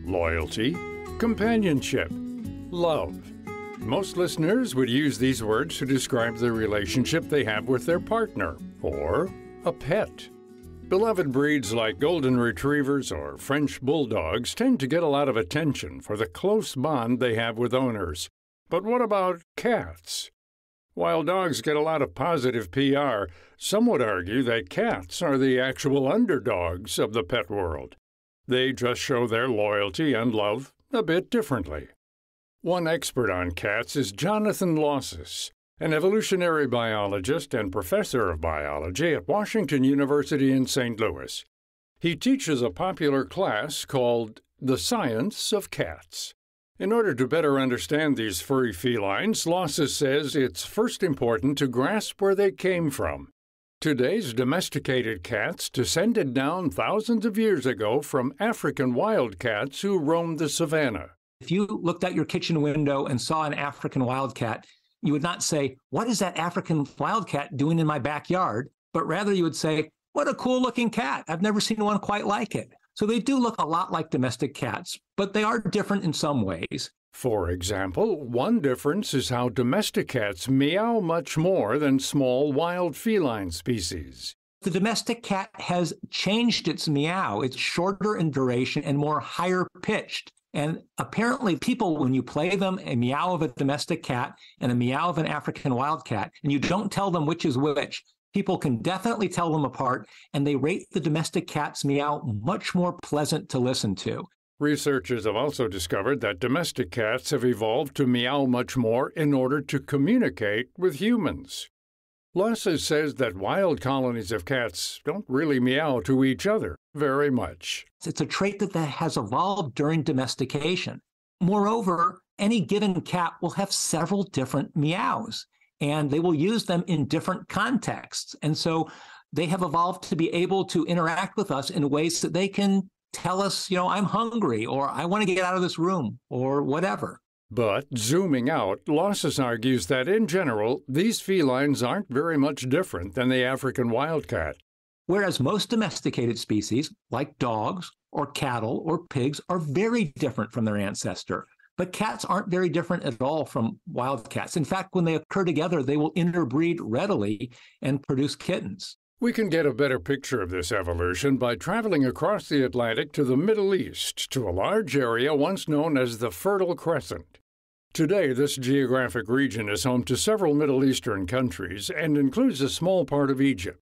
Loyalty, companionship, love. Most listeners would use these words to describe the relationship they have with their partner or a pet. Beloved breeds like golden retrievers or French bulldogs tend to get a lot of attention for the close bond they have with owners. But what about cats? While dogs get a lot of positive PR, some would argue that cats are the actual underdogs of the pet world. They just show their loyalty and love a bit differently. One expert on cats is Jonathan Losses, an evolutionary biologist and professor of biology at Washington University in St. Louis. He teaches a popular class called The Science of Cats. In order to better understand these furry felines, Losses says it's first important to grasp where they came from. Today's domesticated cats descended down thousands of years ago from African wildcats who roamed the savanna. If you looked out your kitchen window and saw an African wildcat, you would not say, "What is that African wildcat doing in my backyard?" But rather you would say, "What a cool looking cat. I've never seen one quite like it." So they do look a lot like domestic cats, but they are different in some ways. For example, one difference is how domestic cats meow much more than small wild feline species. The domestic cat has changed its meow. It's shorter in duration and more higher pitched. And apparently people, when you play them a meow of a domestic cat and a meow of an African wildcat, and you don't tell them which is which, people can definitely tell them apart, and they rate the domestic cat's meow much more pleasant to listen to. Researchers have also discovered that domestic cats have evolved to meow much more in order to communicate with humans. Losses says that wild colonies of cats don't really meow to each other very much. It's a trait that has evolved during domestication. Moreover, any given cat will have several different meows, and they will use them in different contexts. And so they have evolved to be able to interact with us in ways that they can tell us, I'm hungry, or I want to get out of this room, or whatever. But zooming out, Losses argues that in general, these felines aren't very much different than the African wildcat. Whereas most domesticated species, like dogs or cattle or pigs, are very different from their ancestor. But cats aren't very different at all from wildcats. In fact, when they occur together, they will interbreed readily and produce kittens. We can get a better picture of this evolution by traveling across the Atlantic to the Middle East, to a large area once known as the Fertile Crescent. Today, this geographic region is home to several Middle Eastern countries and includes a small part of Egypt.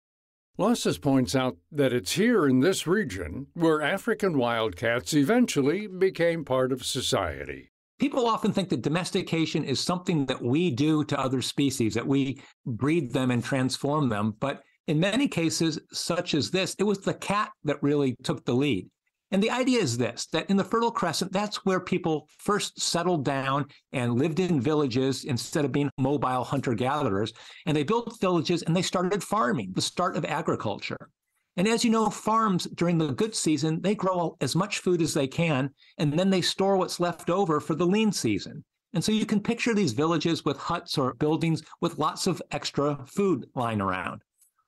Losses points out that it's here in this region where African wildcats eventually became part of society. People often think that domestication is something that we do to other species, that we breed them and transform them. But in many cases, such as this, it was the cat that really took the lead. And the idea is this, that in the Fertile Crescent, that's where people first settled down and lived in villages instead of being mobile hunter-gatherers. And they built villages and they started farming, the start of agriculture. And as you know, farms during the good season, they grow as much food as they can, and then they store what's left over for the lean season. And so you can picture these villages with huts or buildings with lots of extra food lying around.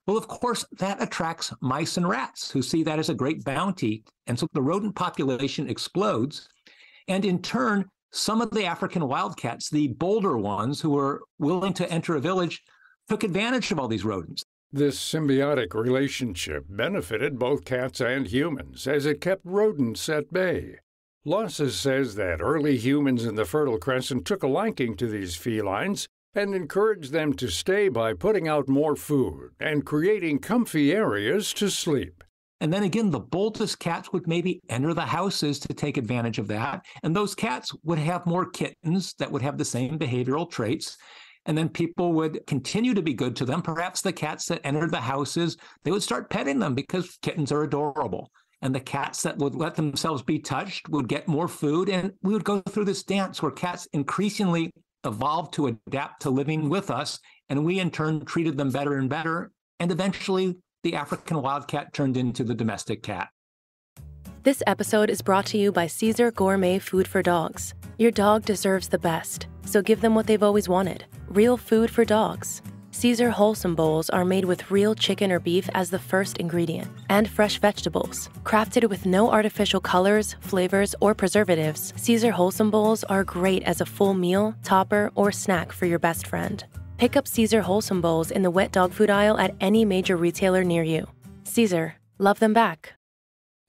Well, of course, that attracts mice and rats who see that as a great bounty. And so the rodent population explodes. And in turn, some of the African wildcats, the bolder ones who were willing to enter a village, took advantage of all these rodents. This symbiotic relationship benefited both cats and humans as it kept rodents at bay. Losses says that early humans in the Fertile Crescent took a liking to these felines and encouraged them to stay by putting out more food and creating comfy areas to sleep. And then again, the boldest cats would maybe enter the houses to take advantage of that. And those cats would have more kittens that would have the same behavioral traits. And then people would continue to be good to them. Perhaps the cats that entered the houses, they would start petting them because kittens are adorable. And the cats that would let themselves be touched would get more food. And we would go through this dance where cats increasingly evolved to adapt to living with us, and we in turn treated them better and better, and eventually the African wildcat turned into the domestic cat. This episode is brought to you by Caesar Gourmet Food for Dogs. Your dog deserves the best, so give them what they've always wanted, real food for dogs. Caesar Wholesome Bowls are made with real chicken or beef as the first ingredient, and fresh vegetables. Crafted with no artificial colors, flavors, or preservatives, Caesar Wholesome Bowls are great as a full meal, topper, or snack for your best friend. Pick up Caesar Wholesome Bowls in the wet dog food aisle at any major retailer near you. Caesar, love them back.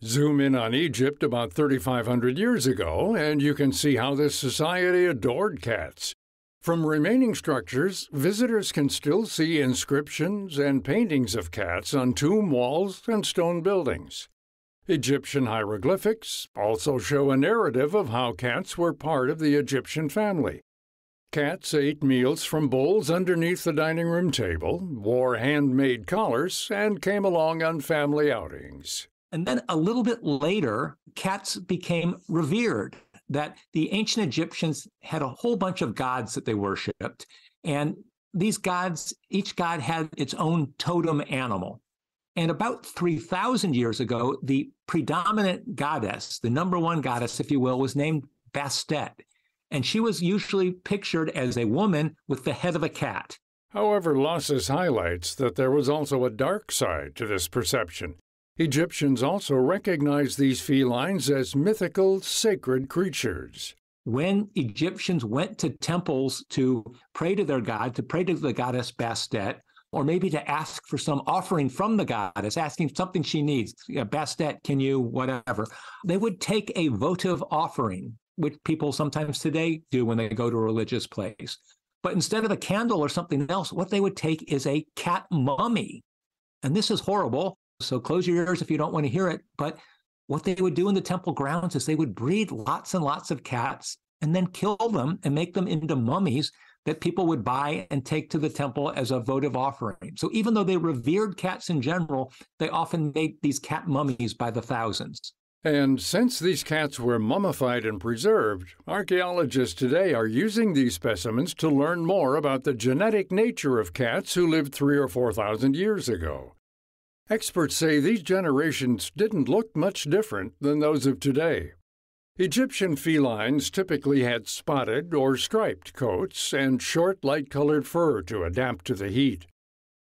Zoom in on Egypt about 3,500 years ago, and you can see how this society adored cats. From remaining structures, visitors can still see inscriptions and paintings of cats on tomb walls and stone buildings. Egyptian hieroglyphics also show a narrative of how cats were part of the Egyptian family. Cats ate meals from bowls underneath the dining room table, wore handmade collars, and came along on family outings. And then a little bit later, cats became revered. That the ancient Egyptians had a whole bunch of gods that they worshipped. And these gods, each god had its own totem animal. And about 3,000 years ago, the predominant goddess, the number one goddess, if you will, was named Bastet. And she was usually pictured as a woman with the head of a cat. However, Losses highlights that there was also a dark side to this perception. Egyptians also recognized these felines as mythical, sacred creatures. When Egyptians went to temples to pray to their god, to pray to the goddess Bastet, or maybe to ask for some offering from the goddess, asking something she needs, Bastet, can you, whatever, they would take a votive offering, which people sometimes today do when they go to a religious place. But instead of a candle or something else, what they would take is a cat mummy. And this is horrible. So close your ears if you don't want to hear it. But what they would do in the temple grounds is they would breed lots and lots of cats and then kill them and make them into mummies that people would buy and take to the temple as a votive offering. So even though they revered cats in general, they often made these cat mummies by the thousands. And since these cats were mummified and preserved, archaeologists today are using these specimens to learn more about the genetic nature of cats who lived 3,000 or 4,000 years ago. Experts say these generations didn't look much different than those of today. Egyptian felines typically had spotted or striped coats and short, light-colored fur to adapt to the heat.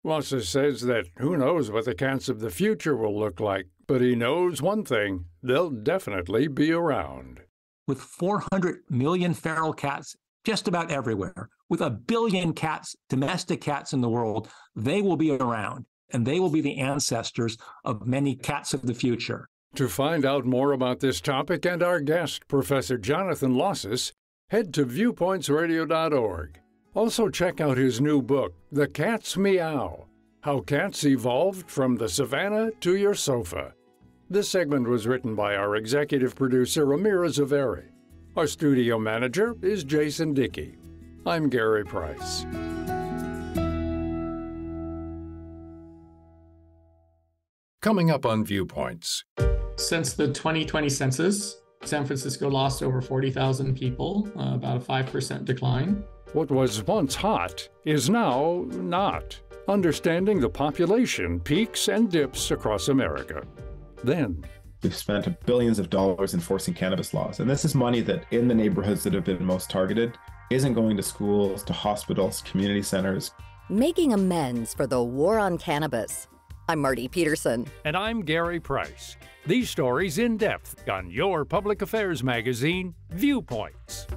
Losses says that who knows what the cats of the future will look like, but he knows one thing, they'll definitely be around. With 400 million feral cats just about everywhere, with 1 billion cats, domestic cats in the world, they will be around. And they will be the ancestors of many cats of the future. To find out more about this topic and our guest, Professor Jonathan Losses, head to viewpointsradio.org. Also check out his new book, The Cat's Meow, How Cats Evolved from the Savannah to Your Sofa. This segment was written by our executive producer, Amira Zaveri. Our studio manager is Jason Dickey. I'm Gary Price. Coming up on Viewpoints. Since the 2020 census, San Francisco lost over 40,000 people, about a 5% decline. What was once hot is now not. Understanding the population peaks and dips across America. Then, we've spent billions of dollars enforcing cannabis laws, and this is money that in the neighborhoods that have been most targeted isn't going to schools, to hospitals, community centers. Making amends for the war on cannabis. I'm Marty Peterson. And I'm Gary Price. These stories in depth on your public affairs magazine, Viewpoints.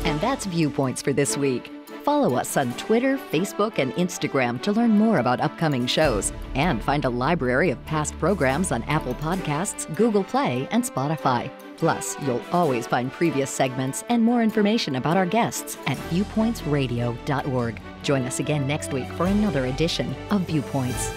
And that's Viewpoints for this week. Follow us on Twitter, Facebook, and Instagram to learn more about upcoming shows and find a library of past programs on Apple Podcasts, Google Play, and Spotify. Plus, you'll always find previous segments and more information about our guests at viewpointsradio.org. Join us again next week for another edition of Viewpoints.